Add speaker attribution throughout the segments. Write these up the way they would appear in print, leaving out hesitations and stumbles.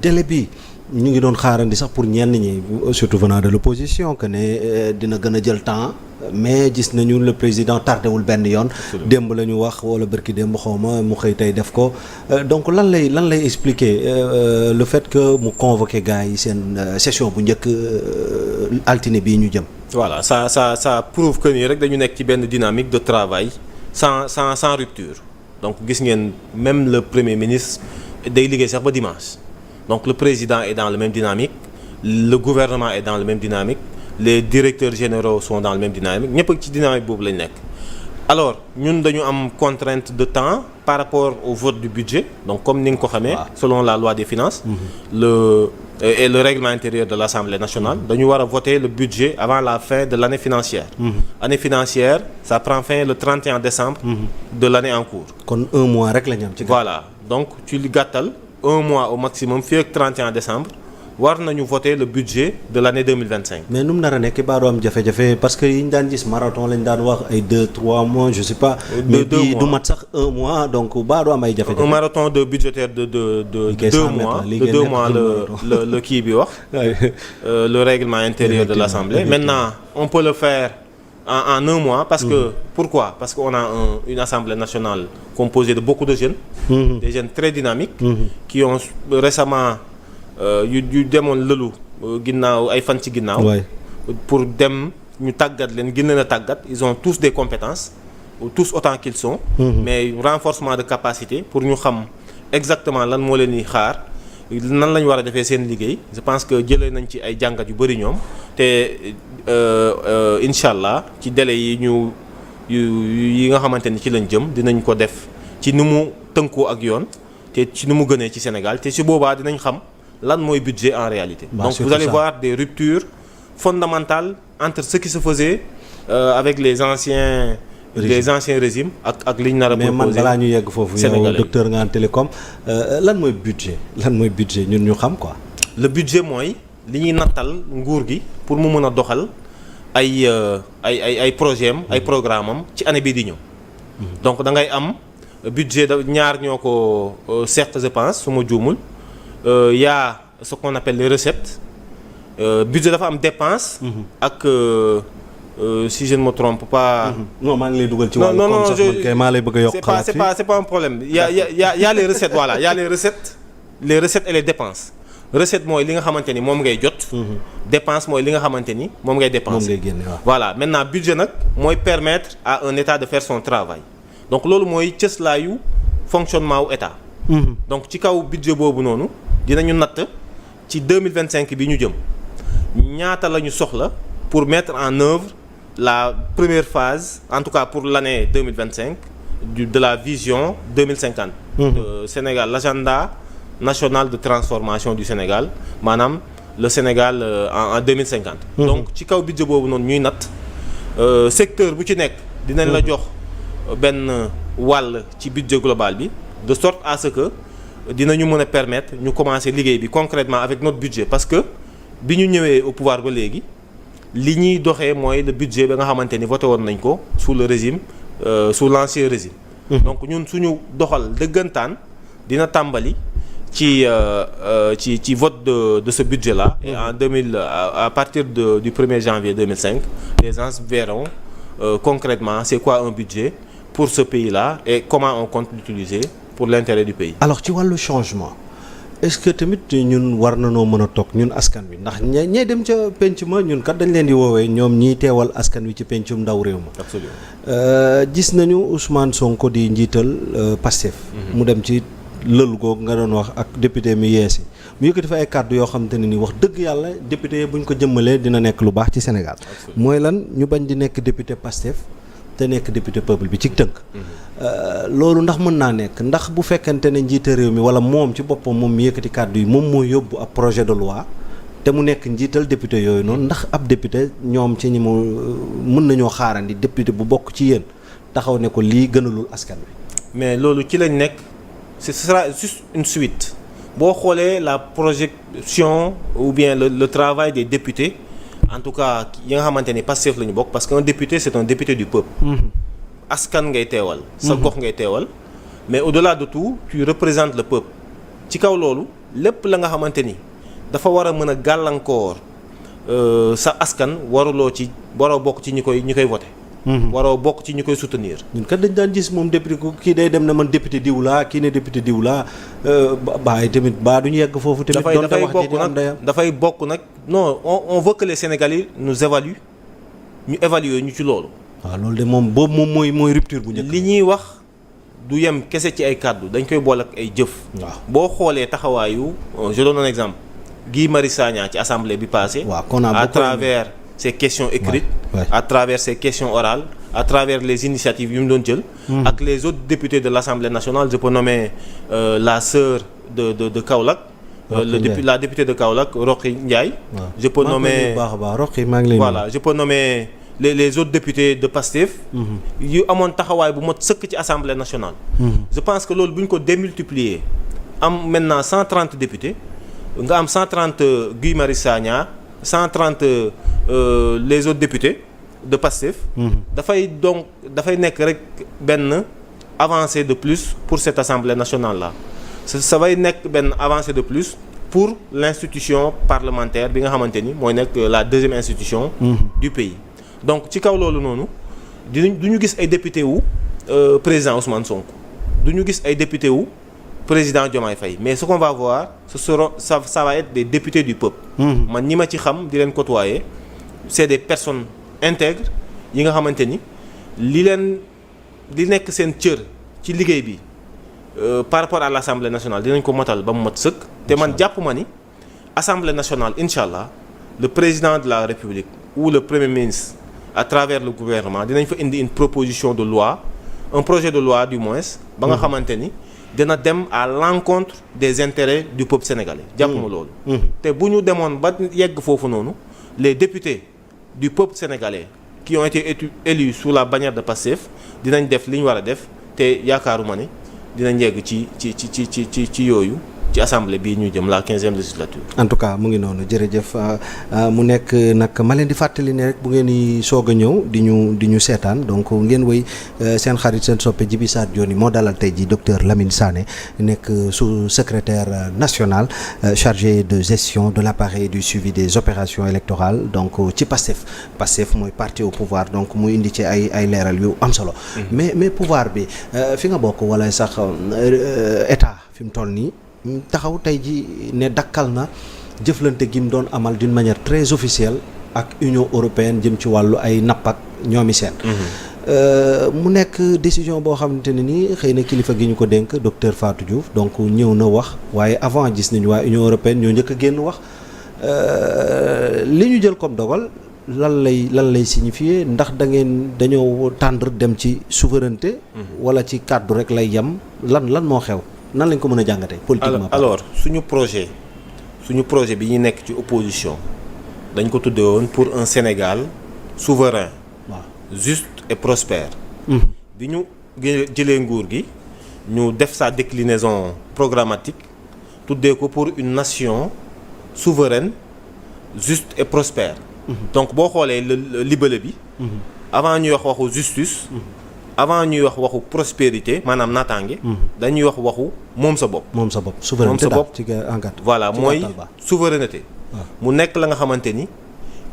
Speaker 1: délai bi ñu ngi doon xaarandi sax pour ñenn ñi surtout venant de l'opposition que ne dina gën a jël temps mais gis nañu le président tardewul benn yoon. démb la ñu wax wala bërki démb xawma mu xëy tey def ko donc lan lay expliquer le fait que mu convoqué gars yi seen session bu njëkk altine bii ñu jëm.
Speaker 2: voilà ça prouve que nii rek dañu nekk ci benn dynamique de travail sans rupture donc gis ngeen même le premier ministre day liggéey sax ba dimanche. Donc le président est dans la même dynamique, le gouvernement est dans la même dynamique, les directeurs généraux sont dans la même dynamique, ñëpp ci dynamique boobu lañ nekk. Alors ñun dañu am contrainte de temps par rapport au vote du budget donc comme ni nga ko xamee selon la loi des finances et le règlement intérieur de l'Assemblée nationale dañu war a voter le budget avant la fin de l'année financière. Année financière ça prend fin le 31 décembre de l'année en cours.
Speaker 1: Kon un mois rek la ñu am ci.
Speaker 2: Voilà donc ci li gàttal. Un mois au maximum fii ak 31 décembre war nañu voter le budget de l'année 2025.
Speaker 1: mais nu mu nar a nekk baa doo am jafe-jafe parce que yi ñu daan gis marathon lañ daan wax ay 2-3 mois je sais pas. mais bii du mat sax un mois donc baa doo am ay jafe-jafe.
Speaker 2: un marathon de budgétaire de 2 mois le kii bi wax. le règlement intérieur de l'Assemblée. Maintenant on peut le faire en un mois parce que pourquoi? Parce qu'on a une Assemblée nationale composée de beaucoup de jeunes. Des jeunes très dynamiques. Qui ont récemment yu demoon lëlu ginnaaw ay fan ci ginnaaw. pour dem ñu tàggat leen gën leen a tàggat ils ont tous des compétences tous autant qu'ils sont. mais renforcement de capacité pour ñu xam exactement lan moo leen di xaar nan la ñu war a defee seen liggéey je pense que jëlee nañ ci ay jàngat yu bari ñoom te incha allah ci délai yi nga xamante ni ci lañ jëm dinañ ko def ci ni mu tënkoo ak yoon te ci ni mu gënee ci Sénégal te ci boobaa dinañ xam lan mooy budget en réalité. donc vous allez voir des ruptures fondamentales entre ce qui se faisait avec les anciens régimes ak li ñu nar a proposé.
Speaker 1: mais man balaa ñu yegg foofu yow docteur nga en télécom lan mooy budget ñun ñu xam quoi.
Speaker 2: le budget mooy li ñuy nattal nguur gi pour mu mën a doxal ay projet am ay programme am ci année bii di ñëw. donc da ngay am budget da ñaar ñoo ko certes je pense su ma juumul y a ce qu'on appelle les recettes budget dafa am dépense. ak si je ne me trompe pas.
Speaker 1: non maa ngi lay dugal ci wàllu comme sax man kay maa lay bëgg a yokk xalaat
Speaker 2: c'est pas un problème y a les recettes voilà y a les recettes et les dépenses. recette mooy li nga xamante ni moom ngay jot. dépense mooy li nga xamante ni moom ngay dépenser.
Speaker 1: moom ngay génne waaw.
Speaker 2: voilà maintenant budget nag mooy permettre à un État de faire son travail donc loolu mooy cëslaayu fonctionnement wu État. donc ci kaw budget boobu noonu dinañu natt ci 2025 bi ñu jëm ñaata la ñu soxla pour mettre en œuvre la première phase en tout cas pour l'année 2025 de la vision 2050. Sénégal l'agenda national de transformation du Sénégal maanaam le Sénégal en 2050. donc ci kaw budget boobu noonu ñuy natt secteur bu ci nekk dinañ la jox benn wàll ci budget global bi de sorte à ce que dinañu mën a permettre ñu commencer liggéey bi concrètement avec notre budget parce que bi ñu ñëwee au pouvoir ba léegi li ñuy doxee mooy le budget ba nga xamante ni voté woon nañ ko sous le régime sous l'ancien régime. donc ñun suñu doxal dëggantaan dina tàmbali ci vote de ce budget là. et en à partir du 1er janvier 2005 les gens verront concrètement c'est quoi un budget pour ce pays là et comment on compte l'utiliser pour l'intérêt du pays.
Speaker 1: alors ci wàllu changement est-ce que tamit ñun war na noo mën a toog ñun askan wi ndax ñee dem ca penc ma ñun kat dañ leen di woowee ñoom ñiy teewal askan wi ci pencum ndaw réew ma.
Speaker 2: absolument
Speaker 1: gis nañu Ousmane Sonko di njiital Pastef. mu dem ci lël googu nga doon wax ak député mi yeesi mu yëkkati fa ay kàddu yoo xamante ne ni wax dëgg yàlla député buñ ko jëmmalee dina nekk lu baax ci Sénégal. mooy lan ñu bañ di nekk député Pastef te nekk député peuple bi ci tënk. loolu ndax mën naa nekk ndax bu fekkente ne njiite réew mi wala moom ci boppam moom mi yëkkati kàddu yi moom moo yóbbu ab projet de loi te mu nekk njiital député yooyu noonu ndax ab député ñoom ci ñi mu mën nañoo xaarandi député bu bokk ci yéen taxaw ne ko lii gënalul askan wi.
Speaker 2: mais loolu ci lañ nekk ce sera juste une suite boo xoolee la projection ou bien le travail des députés en tout cas yi nga xamante ni Pastef la ñu bokk parce qu'un député c'est un député du peuple. askan ngay teewal. sa gox ngay teewal mais au-delà de tout tu représentes le peuple ci kaw loolu lépp la nga xamante ni dafa war a mën a gàllankoor sa askan waroo bokk ci ñi koy voté. waroo bokk ci ñi koy soutenir.
Speaker 1: ñun kat dañ daan gis moom député kii day dem na man député diw laa kii ne député diw laa baay tamit baa duñu yegg foofu tamit.
Speaker 2: dafay bokk nag non on veut que les Sénégalais nous évaluent ñu évaluer ñu ci loolu.
Speaker 1: waaw loolu de moom boobu moom mooy rupture bu njëkk.
Speaker 2: li ñuy wax du yem kese ci ay kàddu dañ koy boole ak ay jëf.
Speaker 1: waaw
Speaker 2: boo xoolee taxawaayu je donne un exemple Guy Marius Sagna ci assemblée bi passé. à travers ces questions écrites. à travers ces questions orales à travers les initiatives yu mu doon jël. ak les autres députés de l'Assemblée nationale je peux nommer la sœur de Kaolack. la députée de Kaolack Roqi Ndiaye. je peux nommer voilà je peux nommer les autres députés de Pastef. yu amoon taxawaay bu mot sëkk ci Assemblée nationale. je pense que loolu bu ñu ko démultiplier am maintenant 130 députés nga am 130 Guy Marius Sagna 130 les autres députés de Pastef. dafay nekk rek benn avancée de plus pour cette Assemblée nationale là. ça va nekk benn avancée de plus pour l'institution parlementaire bi nga xamante ni mooy nekk la deuxième institution. du pays. donc ci kaw loolu noonu du ñu gis ay député wu président Ousmane Sonko du ñu gis ay député wu président Diomaye Faye mais ce qu'on va voir ça va être des députés du peuple. man ñi ma ci xam di leen côtoyer c'est des personnes intègres yi nga xamante ni li nekk seen cër ci liggéey bi par rapport à l'Assemblée nationale dinañ ko motal ba mu mat sëkk. te man jàpp ma ni Assemblée nationale incha allah le président de la République ou le Premier ministre à travers le gouvernement dinañ fa indi une proposition de loi un projet de loi du moins ba nga xamante ni dina dem à l'encontre des intérêts du peuple sénégalais jàpp ma loolu te bu ñu demoon ba yegg foofu noonu les députés du peuple sénégalais qui ont été élus sous la bannière de Pastef dinañ def li ñu war a def te yaakaaruma ni dinañ yegg ci yooyu ci assemblée bii ñu jëm la 15e législature.
Speaker 1: en tout cas mu ngi noonu jërëjëf mu nekk nag ma leen di fàttali ne rek bu ngeen di soog a ñëw di ñu seetaan donc ngeen wéy seen xarit seen soppe Djiby Sarr Dioni moo dalal tey ji docteur Lamine Sané nekk sous-secrétaire national chargé de gestion de l'appareil du suivi des opérations électorales donc ci Pastef mooy parti au pouvoir donc muy indi ci ay leeral yu am solo. mais pouvoir bi fi nga bokk wala sax état fi mu toll nii. taxaw tey ji ne dakkal na jëflante gi mu doon amal d'une manière très officielle ak Union européenne jëm ci wàllu ay napp ak ñoomi seen mu nekk décision boo xamante ne nii xëy na kilifa gi ñu ko dénk docteur Fatou Diouf donc ñëw na wax waaye avant gis nañu waa Union européenne ñoo njëkk a génn wax li ñu jël comme dogal lan lay signifier ndax dañoo tendre dem ci souveraineté wala ci kàddu rek lay yem lan moo xew nan lañ ko mën a jàngatee politiquement.
Speaker 2: alors suñu projet bi ñu nekk ci opposition dañ ko tuddee woon pour un Sénégal souverain.
Speaker 1: waaw
Speaker 2: juste et prospère. bi ñu jëlee nguur gi ñu def sa déclinaison programmatique tuddee ko pour une nation souveraine juste et prospère. donc boo xoolee libellé bi. avant ñuy wax waxu justice. avant ñuy wax waxu prospérité maanaam naataange. dañuy wax waxu moom sa bopp.
Speaker 1: souveraineté daal ci
Speaker 2: voilà mooy souveraineté. mu nekk la nga xamante ni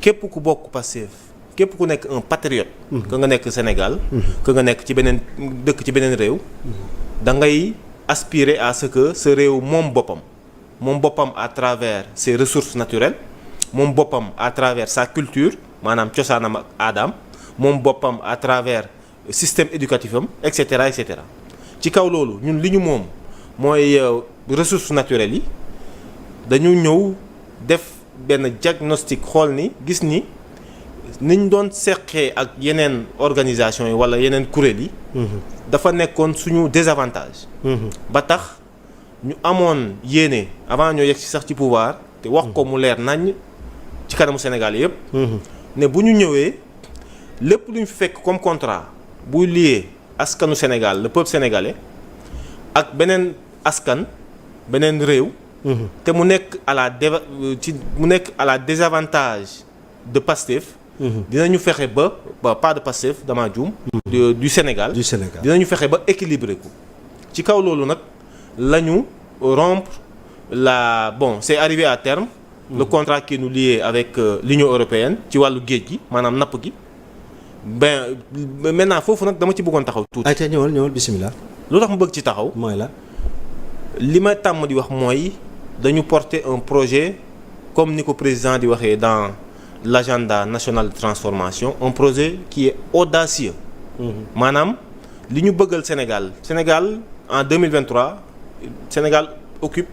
Speaker 2: képp ku bokk Pastef képp ku nekk un patriote. que nga nekk Sénégal. que nga nekk ci beneen dëkk ci beneen réew. da ngay aspirer à ce que sa réew moom boppam à travers ses ressources naturelles moom boppam à travers sa culture maanaam cosaanam ak aadaam moom boppam à travers. système éducatif am et cetera ci kaw loolu ñun li ñu moom mooy ressources naturelles yi dañu ñëw def benn diagnostic xool ni gis ni niñ doon seqee ak yeneen organisation yi wala yeneen kuréel yi. dafa nekkoon suñu désavantage. ba tax ñu amoon yéene avant ñoo yegg ci sax ci pouvoir te wax ko mu leer nañ ci kanamu Sénégal yépp ne bu ñu ñëwee lépp lu ñu fi fekk comme contrat. buy lié askanu Sénégal le peuple sénégalais ak beneen askan beneen réew. te mu nekk à la désavantage de Pastef. dinañu fexe ba pas de Pastef dama juum. du Sénégal. dinañu fexe ba équilibré ko. ci kaw loolu nag la ñu rompre c'est arrivé à terme. Le contrat qui nous liait avec l'Union européenne ci wàllu géej gi maanaam napp gi maintenant foofu nag dama ci bëggoon taxaw tuuti.
Speaker 1: ayca ñëwal bismillah.
Speaker 2: lu tax mu bëgg ci taxaw.
Speaker 1: mooy la.
Speaker 2: li ma tàmm di wax mooy dañu porter un projet comme ni ko président di waxee dans l'agenda national de transformation un projet qui est audacieux. maanaam li ñu bëggal Sénégal en 2023 Sénégal occupe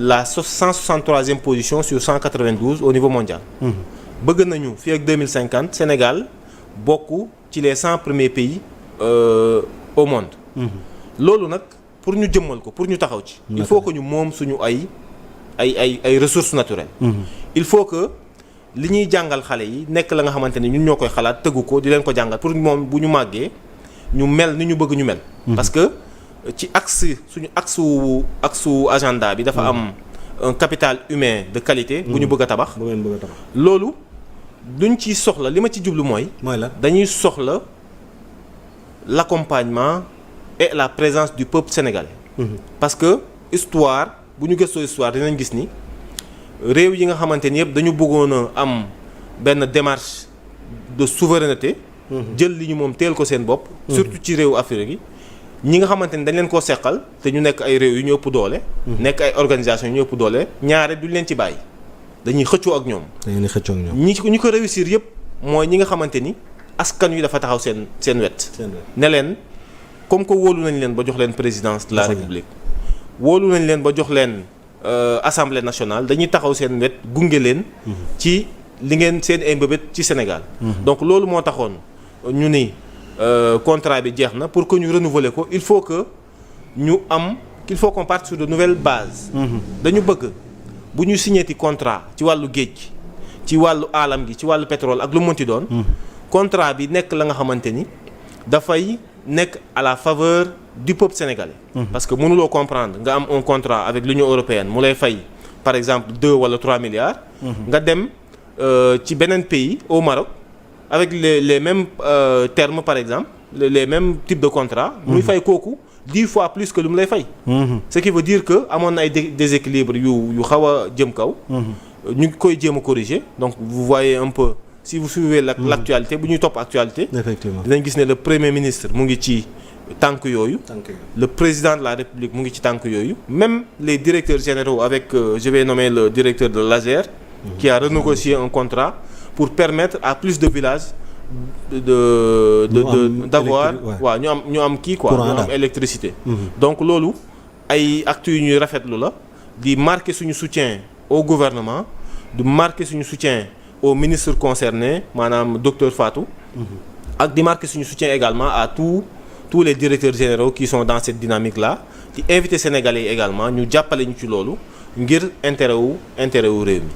Speaker 2: la 163e position sur 192 au niveau mondial. bëgg nañu fii ak 2050 Sénégal bokk ci les 100 premiers pays au monde. loolu nag pour ñu jëmmal ko pour ñu taxaw ci. il faut que ñu moom suñu ay ressources naturelles. il faut que li ñuy jàngal xale yi nekk la nga xamante ni ñun ñoo koy xalaat tëggu ko di leen ko jàngal pour moom bu ñu màggee ñu mel ni ñu bëgg ñu mel. parce que ci suñu axe agenda bi dafa am un capital humain de qualité. bu ñu bëgg a tabax. loolu duñ ci soxla li ma ci jublu mooy la dañuy soxla l'accompagnement et la présence du peuple sénégalais. parce que histoire bu ñu gëstoo histoire dinañ gis ni réew yi nga xamante ni yëpp dañu bëggoon a am benn démarche de souveraineté. jël li ñu moom teel ko seen bopp. surtout ci réew Afrique yi. ñi nga xamante ni dañ leen koo seqal te ñu nekk ay réew yu ñu ëpp doole. nekk ay organisations yu ñu ëpp doole ñaare duñ leen ci bàyyi dañuy xëccoo ak ñoom. ñi ko réussir yëpp mooy ñi nga xamante ni askan wi dafa taxaw seen wet. ne leen comme que wóolu nañ leen ba jox leen présidence de la République. wóolu nañ leen ba jox leen assemblée nationale dañuy taxaw seen wet gunge leen. ci li ngeen seen ay mbëbët ci Sénégal. donc loolu moo taxoon ñu ni. contrat bi jeex na pour que ñu renouveler ko il faut qu'on parte sur de nouvelles bases. dañu bëgg bu ñu signéti contrat ci wàllu géej gi ci wàllu alam gi ci wàllu pétrole ak lu mënti doon. contrat bi nekk la nga xamante ni dafay nekk à la faveur du peuple sénégalais. parce que mënuloo comprendre nga am un contrat avec l'Union européenne mu lay fay par exemple 2 wala 3 milliards. nga dem ci beneen pays au Maroc. avec les mêmes termes par exemple les mêmes types de contrats. muy fay kooku 10 fois plus que lu mu lay fay. ce qui veut dire que amoon na ay déséquilibre yu xaw a jëm kaw. ñu ngi koy jéem a corriger donc vous voyez un peu si vous suivez l'actualité bu ñuy topp actualité.
Speaker 1: effectivement
Speaker 2: dinañ gis ne le premier ministre mu ngi ci tànk yooyu. le président de la République mu ngi ci tànk yooyu. même les directeurs généraux avec je vais nommer le directeur de l'ASER. qui a renégocié un contrat. pour permettre à plus de villages d'avoir ñu am kii quoi ñu am électricité. donc loolu ay actes yu ñuy rafetlu la di marquer suñu soutien au gouvernement di marquer suñu soutien au ministre concerné maanaam docteur Fatou. ak di marquer suñu soutien également à tous les directeurs généraux qui sont dans cette dynamique là di inviter sénégalais yi également ñu jàppale ñu ci loolu ngir intérêt wu réew mi.